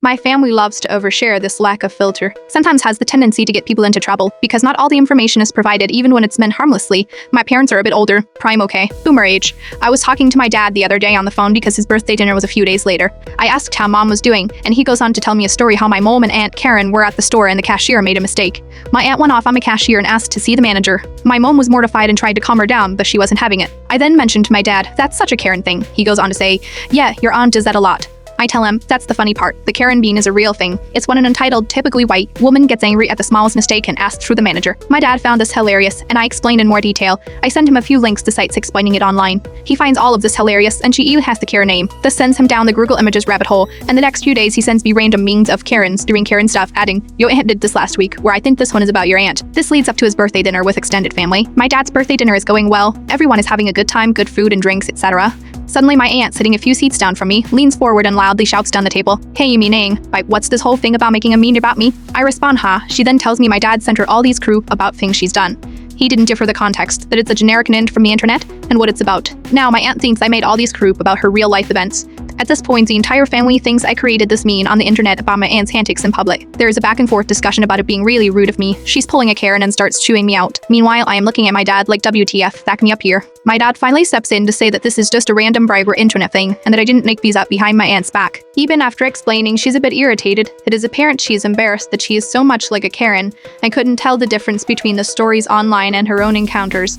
My family loves to overshare. This lack of filter sometimes has the tendency to get people into trouble because not all the information is provided even when it's meant harmlessly. My parents are a bit older, prime okay, boomer age. I was talking to my dad the other day on the phone because his birthday dinner was a few days later. I asked how mom was doing, and he goes on to tell me a story how my mom and Aunt Karen were at the store and the cashier made a mistake. My aunt went off on the cashier and asked to see the manager. My mom was mortified and tried to calm her down, but she wasn't having it. I then mentioned to my dad, "That's such a Karen thing." He goes on to say, "Yeah, your aunt does that a lot." I tell him, that's the funny part. The Karen bean is a real thing. It's when an entitled, typically white, woman gets angry at the smallest mistake and asks for the manager. My dad found this hilarious, and I explained in more detail. I sent him a few links to sites explaining it online. He finds all of this hilarious, and she even has the Karen name. This sends him down the Google Images rabbit hole, and the next few days he sends me random memes of Karens doing Karen stuff, adding, "Your aunt did this last week, where I think this one is about your aunt." This leads up to his birthday dinner with extended family. My dad's birthday dinner is going well. Everyone is having a good time, good food and drinks, etc. Suddenly my aunt, sitting a few seats down from me, leans forward and loudly shouts down the table, "Hey, you meaning, like, what's this whole thing about making a meme about me?" I respond, "Huh?" She then tells me my dad sent her all these crew about things she's done. He didn't differ the context, that it's a generic name from the internet, and what it's about. Now my aunt thinks I made all these crew about her real-life events. At this point, the entire family thinks I created this meme on the internet about my aunt's antics in public. There is a back-and-forth discussion about it being really rude of me. She's pulling a Karen and starts chewing me out. Meanwhile, I am looking at my dad like, "WTF, back me up here." My dad finally steps in to say that this is just a random bribe internet thing, and that I didn't make these up behind my aunt's back. Even after explaining, she's a bit irritated. It is apparent she is embarrassed that she is so much like a Karen and couldn't tell the difference between the stories online and her own encounters.